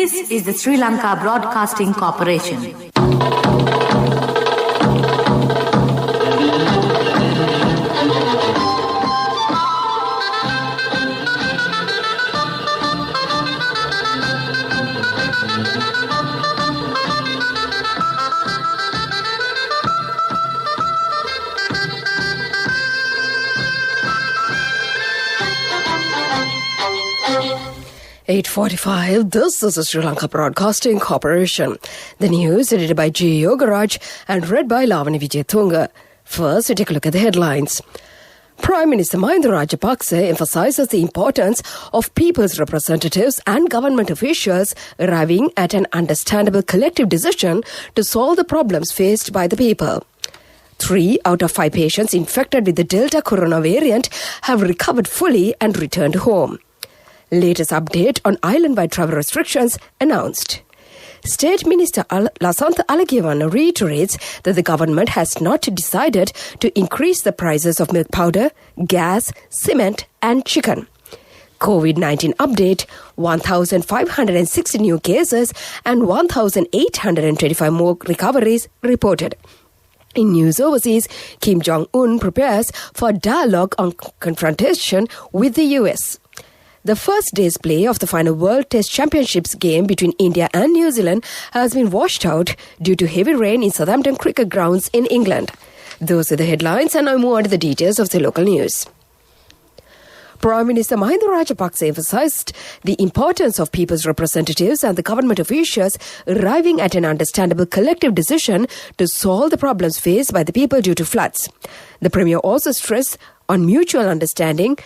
This is the Sri Lanka Broadcasting Corporation. (8:45). This is the Sri Lanka Broadcasting Corporation. The news edited by G. Yogaraj and read by Lavani Vijayatunga. First, we take a look at the headlines. Prime Minister Mahinda Rajapaksa emphasizes the importance of people's representatives and government officials arriving at an understandable collective decision to solve the problems faced by the people. 3 out of 5 patients infected with the Delta corona variant have recovered fully and returned home. Latest update on island-wide travel restrictions announced. State Minister Lasantha Alagiyawanna reiterates that the government has not decided to increase the prices of milk powder, gas, cement and chicken. COVID-19 update, 1,560 new cases and 1,825 more recoveries reported. In news overseas, Kim Jong-un prepares for dialogue on confrontation with the US. The first day's play of the final World Test Championships game between India and New Zealand has been washed out due to heavy rain in Southampton cricket grounds in England. Those are the headlines, and now more on to the details of the local news. Prime Minister Mahinda Rajapaksa emphasized the importance of people's representatives and the government officials arriving at an understandable collective decision to solve the problems faced by the people due to floods. The Premier also stressed on mutual understanding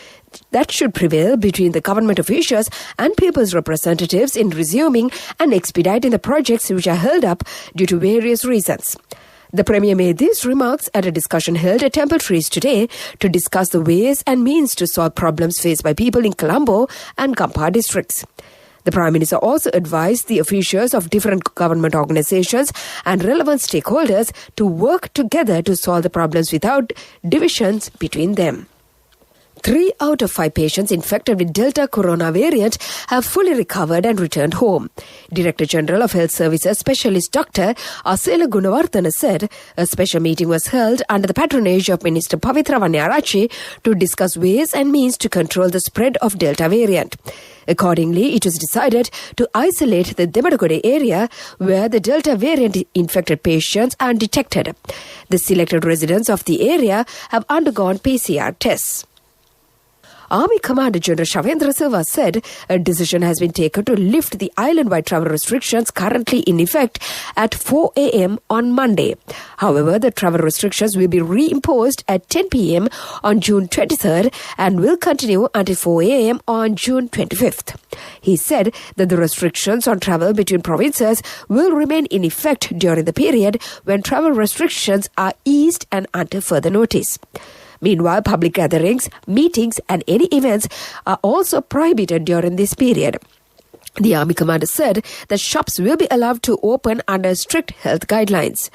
that should prevail between the government officials and people's representatives in resuming and expediting the projects which are held up due to various reasons. The Premier made these remarks at a discussion held at Temple Trees today to discuss the ways and means to solve problems faced by people in Colombo and Kampar districts. The Prime Minister also advised the officials of different government organizations and relevant stakeholders to work together to solve the problems without divisions between them. 3 out of 5 patients infected with Delta corona variant have fully recovered and returned home. Director General of Health Services Specialist Dr. Asela Gunawardena said a special meeting was held under the patronage of Minister Pavitra Vanyarachi to discuss ways and means to control the spread of Delta variant. Accordingly, it was decided to isolate the Demadagode area where the Delta variant infected patients are detected. The selected residents of the area have undergone PCR tests. Army Commander General Shavendra Silva said a decision has been taken to lift the island-wide travel restrictions currently in effect at 4 a.m. on Monday. However, the travel restrictions will be reimposed at 10 p.m. on June 23rd and will continue until 4 a.m. on June 25th. He said that the restrictions on travel between provinces will remain in effect during the period when travel restrictions are eased and until further notice. Meanwhile, public gatherings, meetings and any events are also prohibited during this period. The Army Commander said that shops will be allowed to open under strict health guidelines.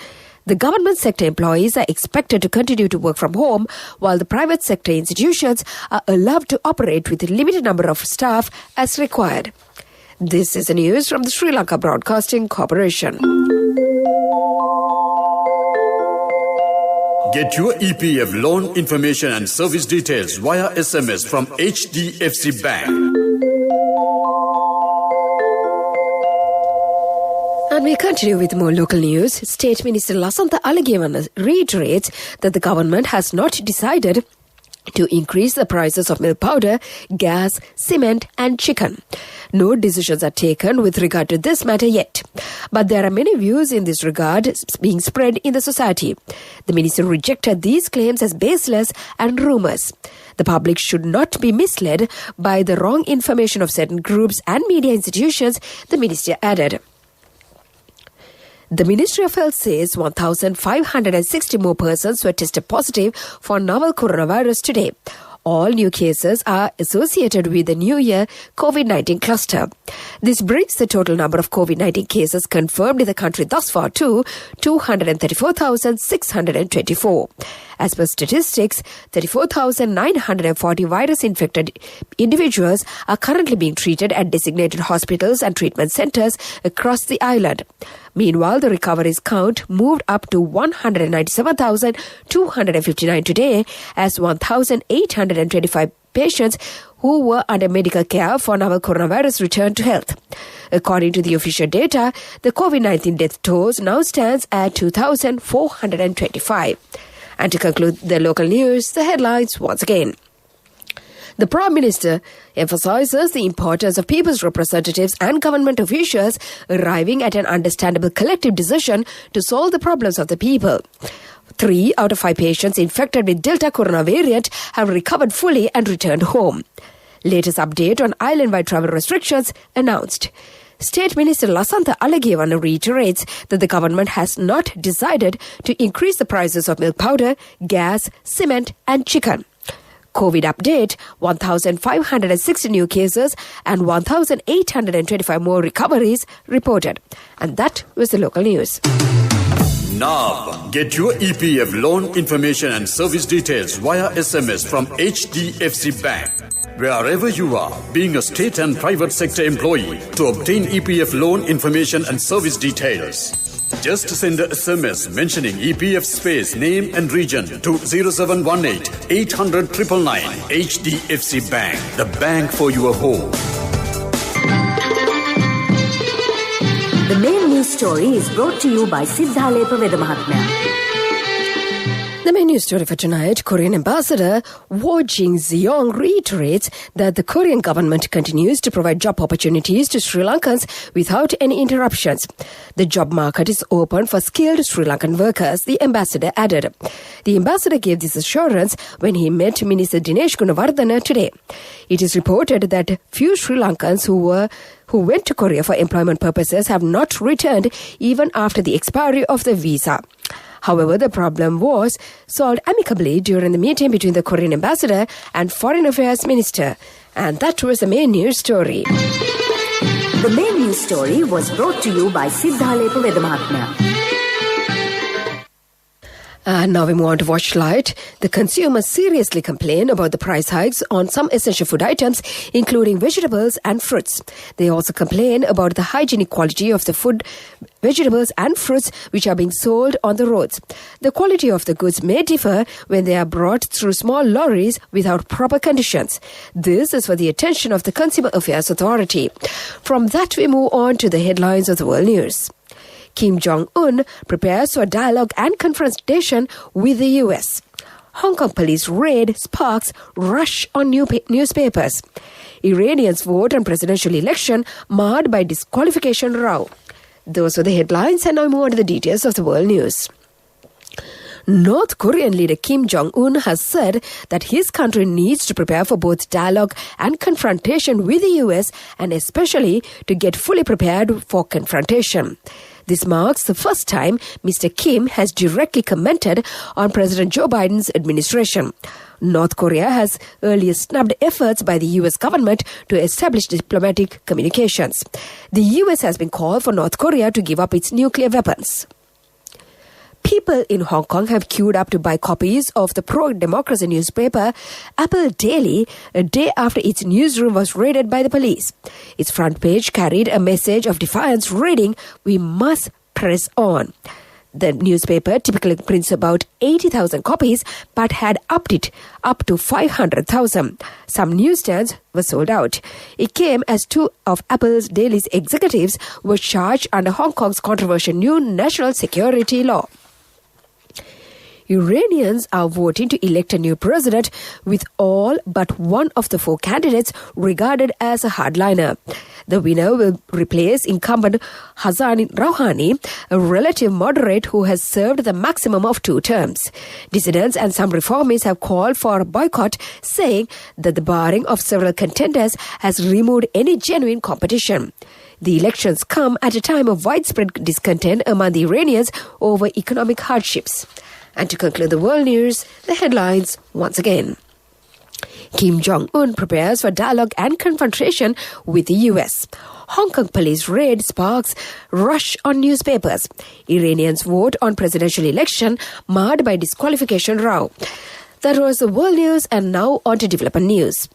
The government sector employees are expected to continue to work from home, while the private sector institutions are allowed to operate with a limited number of staff as required. This is the news from the Sri Lanka Broadcasting Corporation. Get your EPF loan information and service details via SMS from HDFC Bank. And we continue with more local news. State Minister Lasantha Alagiyawanna reiterates that the government has not decided to increase the prices of milk powder, gas, cement and chicken. No decisions are taken with regard to this matter yet. But there are many views in this regard being spread in the society. The minister rejected these claims as baseless and rumours. The public should not be misled by the wrong information of certain groups and media institutions, the minister added. The Ministry of Health says 1,560 more persons were tested positive for novel coronavirus today. All new cases are associated with the New Year COVID-19 cluster. This brings the total number of COVID-19 cases confirmed in the country thus far to 234,624. As per statistics, 34,940 virus-infected individuals are currently being treated at designated hospitals and treatment centers across the island. Meanwhile, the recoveries count moved up to 197,259 today, as 1,825 patients who were under medical care for novel coronavirus returned to health. According to the official data, the COVID-19 death toll now stands at 2,425. And to conclude the local news, the headlines once again. The Prime Minister emphasizes the importance of people's representatives and government officials arriving at an understandable collective decision to solve the problems of the people. 3 out of 5 patients infected with Delta corona variant have recovered fully and returned home. Latest update on island-wide travel restrictions announced. State Minister Lasantha Alagiyavanna reiterates that the government has not decided to increase the prices of milk powder, gas, cement and chicken. COVID update, 1,560 new cases and 1,825 more recoveries reported. And that was the local news. Now, get your EPF loan information and service details via SMS from HDFC Bank. Wherever you are, being a state and private sector employee, to obtain EPF loan information and service details, just send a SMS mentioning EPF space, name and region to 0718 800 999. HDFC Bank, the bank for your home. The main news story is brought to you by Siddhalepa Vedamahatmya. The main news story for tonight, Korean Ambassador Wo Jing-zeong reiterates that the Korean government continues to provide job opportunities to Sri Lankans without any interruptions. The job market is open for skilled Sri Lankan workers, the ambassador added. The ambassador gave this assurance when he met Minister Dinesh Gunawardena today. It is reported that few Sri Lankans who went to Korea for employment purposes have not returned even after the expiry of the visa. However, the problem was solved amicably during the meeting between the Korean ambassador and Foreign Affairs Minister. And that was the main news story. The main news story was brought to you by Siddhalepa Vedamahatmya. And now we move on to Watchlight. The consumers seriously complain about the price hikes on some essential food items, including vegetables and fruits. They also complain about the hygienic quality of the food, vegetables and fruits which are being sold on the roads. The quality of the goods may differ when they are brought through small lorries without proper conditions. This is for the attention of the Consumer Affairs Authority. From that, we move on to the headlines of the world news. Kim Jong-un prepares for dialogue and confrontation with the U.S. Hong Kong police raid sparks rush on newspapers. Iranians vote on presidential election marred by disqualification row. Those were the headlines, and now more on to the details of the world news. North Korean leader Kim Jong-un has said that his country needs to prepare for both dialogue and confrontation with the U.S. and especially to get fully prepared for confrontation. This marks the first time Mr. Kim has directly commented on President Joe Biden's administration. North Korea has earlier snubbed efforts by the U.S. government to establish diplomatic communications. The U.S. has been called for North Korea to give up its nuclear weapons. People in Hong Kong have queued up to buy copies of the pro-democracy newspaper Apple Daily a day after its newsroom was raided by the police. Its front page carried a message of defiance reading, "We must press on." The newspaper typically prints about 80,000 copies but had upped it up to 500,000. Some newsstands were sold out. It came as 2 of Apple's Daily's executives were charged under Hong Kong's controversial new national security law. Iranians are voting to elect a new president, with all but one of the 4 candidates regarded as a hardliner. The winner will replace incumbent Hassan Rouhani, a relative moderate who has served the maximum of 2 terms. Dissidents and some reformists have called for a boycott, saying that the barring of several contenders has removed any genuine competition. The elections come at a time of widespread discontent among the Iranians over economic hardships. And to conclude the world news, the headlines once again. Kim Jong-un prepares for dialogue and confrontation with the US. Hong Kong police raid sparks rush on newspapers. Iranians vote on presidential election marred by disqualification row. That was the world news, and now on to development news.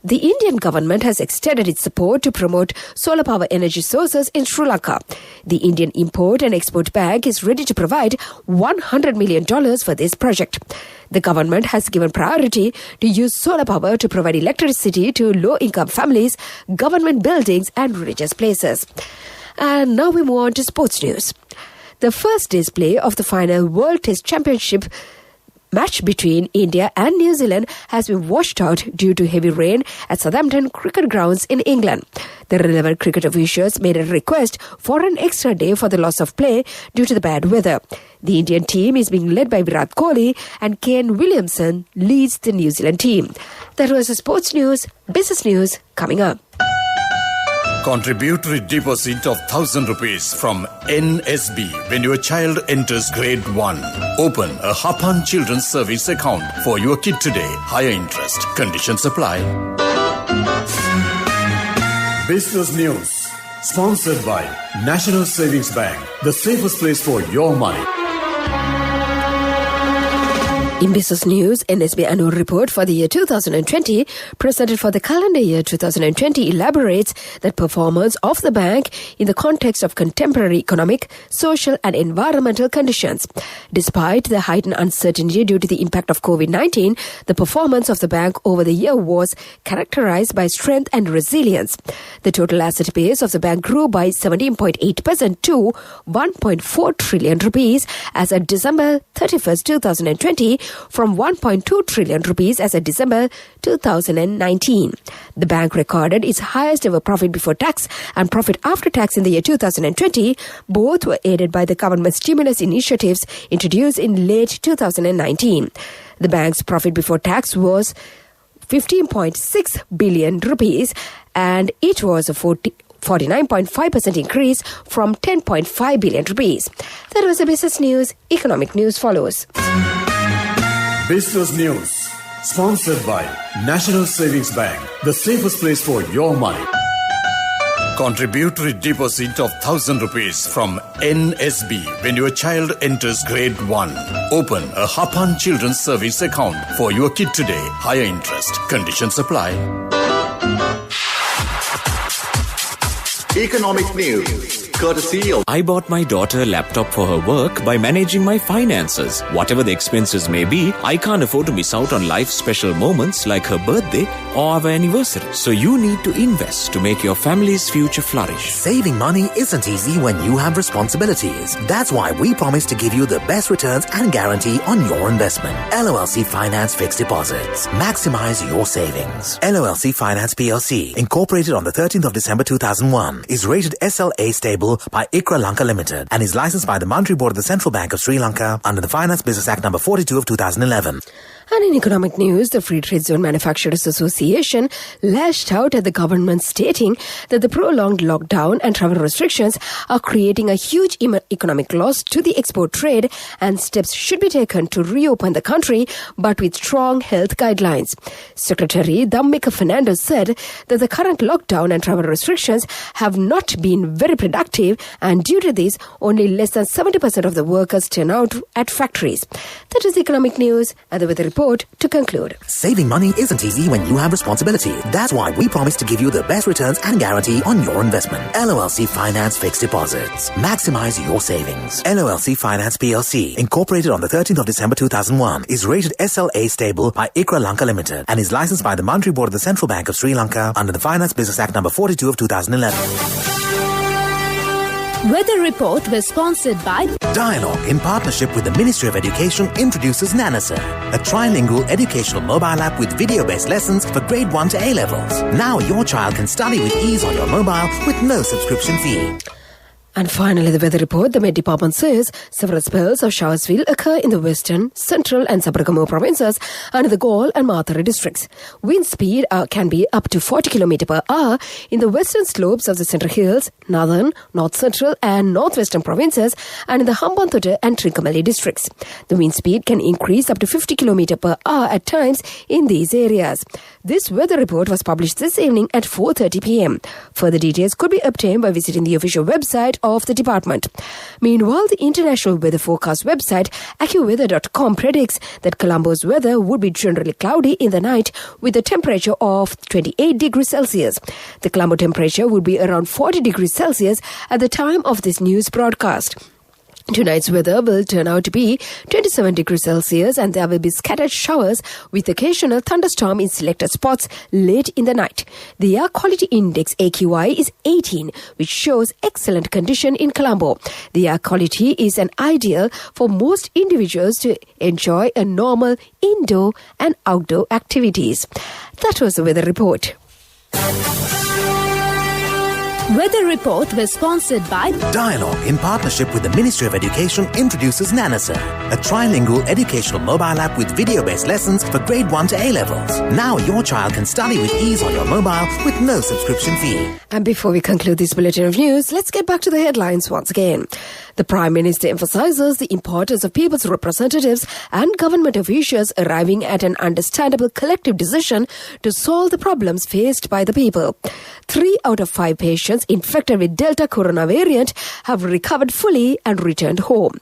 The Indian government has extended its support to promote solar power energy sources in Sri Lanka. The Indian Import and Export Bank is ready to provide $100 million for this project. The government has given priority to use solar power to provide electricity to low-income families, government buildings and religious places. And now we move on to sports news. The first display of the final World Test Championship match between India and New Zealand has been washed out due to heavy rain at Southampton Cricket Grounds in England. The relevant cricket officials made a request for an extra day for the loss of play due to the bad weather. The Indian team is being led by Virat Kohli, and Kane Williamson leads the New Zealand team. That was the sports news. Business news coming up. Contributory deposit of ₹1,000 from NSB when your child enters grade 1. Open a Hapan Children's Service account for your kid today. Higher interest. Conditions apply. Business news. Sponsored by National Savings Bank. The safest place for your money. In business news, NSB annual report for the year 2020, presented for the calendar year 2020, elaborates that performance of the bank in the context of contemporary economic, social and environmental conditions. Despite the heightened uncertainty due to the impact of COVID-19, the performance of the bank over the year was characterized by strength and resilience. The total asset base of the bank grew by 17.8% to 1.4 trillion rupees as of December 31st, 2020, from 1.2 trillion rupees as of December 2019. The bank recorded its highest ever profit before tax and profit after tax in the year 2020. Both were aided by the government stimulus initiatives introduced in late 2019. The bank's profit before tax was 15.6 billion rupees, and it was a 49.5% increase from 10.5 billion rupees. That was the business news. Economic news follows. Business news. Sponsored by National Savings Bank. The safest place for your money. Contributory deposit of ₹1,000 from NSB when your child enters grade 1. Open a Hapan Children's Service account for your kid today. Higher interest. Conditions apply. Economic news, courtesy of... I bought my daughter a laptop for her work by managing my finances. Whatever the expenses may be, I can't afford to miss out on life's special moments like her birthday or our anniversary. So you need to invest to make your family's future flourish. Saving money isn't easy when you have responsibilities. That's why we promise to give you the best returns and guarantee on your investment. LOLC Finance Fixed Deposits. Maximize your savings. LOLC Finance PLC, incorporated on the 13th of December 2001, is rated SLA stable by ICRA Lanka Limited and is licensed by the Monetary Board of the Central Bank of Sri Lanka under the Finance Business Act number 42 of 2011. And in economic news, the Free Trade Zone Manufacturers Association lashed out at the government, stating that the prolonged lockdown and travel restrictions are creating a huge economic loss to the export trade, and steps should be taken to reopen the country, but with strong health guidelines. Secretary Dhammika Fernandez said that the current lockdown and travel restrictions have not been very productive, and due to this, only less than 70% of the workers turn out at factories. That is economic news, and the weather report to conclude. Saving money isn't easy when you have responsibility. That's why we promise to give you the best returns and guarantee on your investment. LOLC Finance Fixed Deposits. Maximize your savings. LOLC Finance PLC, incorporated on the 13th of December 2001, is rated SLA stable by ICRA Lanka Limited and is licensed by the Monetary Board of the Central Bank of Sri Lanka under the Finance Business Act number 42 of 2011. Weather Report was sponsored by Dialogue, in partnership with the Ministry of Education, introduces Nanasa, a trilingual educational mobile app with video-based lessons for grade 1 to A-levels. Now your child can study with ease on your mobile with no subscription fee. And finally, the weather report. The Met Department says several spells of showers will occur in the western, central and Sabaragamu provinces and the Gaul and Mathare districts. Wind speed can be up to 40 km per hour in the western slopes of the Central Hills, northern, north central and northwestern provinces and in the Hambantota and Trincomalee districts. The wind speed can increase up to 50 km per hour at times in these areas. This weather report was published this evening at 4:30 p.m. Further details could be obtained by visiting the official website of the department. Meanwhile, the international weather forecast website AccuWeather.com predicts that Colombo's weather would be generally cloudy in the night with a temperature of 28 degrees Celsius. The Colombo temperature would be around 40 degrees Celsius at the time of this news broadcast. Tonight's weather will turn out to be 27 degrees Celsius and there will be scattered showers with occasional thunderstorm in selected spots late in the night. The air quality index AQI is 18, which shows excellent condition in Colombo. The air quality is an ideal for most individuals to enjoy a normal indoor and outdoor activities. That was the weather report. Weather report was sponsored by Dialogue, in partnership with the Ministry of Education, introduces Nanasa, a trilingual educational mobile app with video-based lessons for grade 1 to A-levels. Now your child can study with ease on your mobile with no subscription fee. And before we conclude this bulletin of news, let's get back to the headlines once again. The Prime Minister emphasizes the importance of people's representatives and government officials arriving at an understandable collective decision to solve the problems faced by the people. 3 out of 5 patients infected with Delta corona variant have recovered fully and returned home.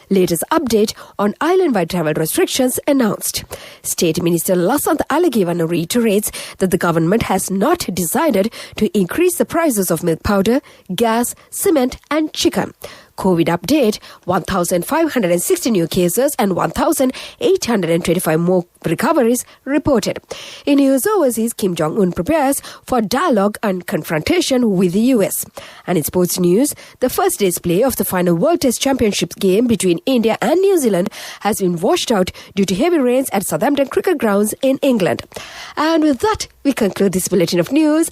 Latest update on island-wide travel restrictions announced. State Minister Lasantha Alagivan reiterates that the government has not decided to increase the prices of milk powder, gas, cement and chicken. COVID update, 1,560 new cases and 1,825 more recoveries reported. In news overseas, Kim Jong-un prepares for dialogue and confrontation with the US. And in sports news, the first day's play of the final World Test Championship game between India and New Zealand has been washed out due to heavy rains at Southampton Cricket Grounds in England. And with that, we conclude this bulletin of news.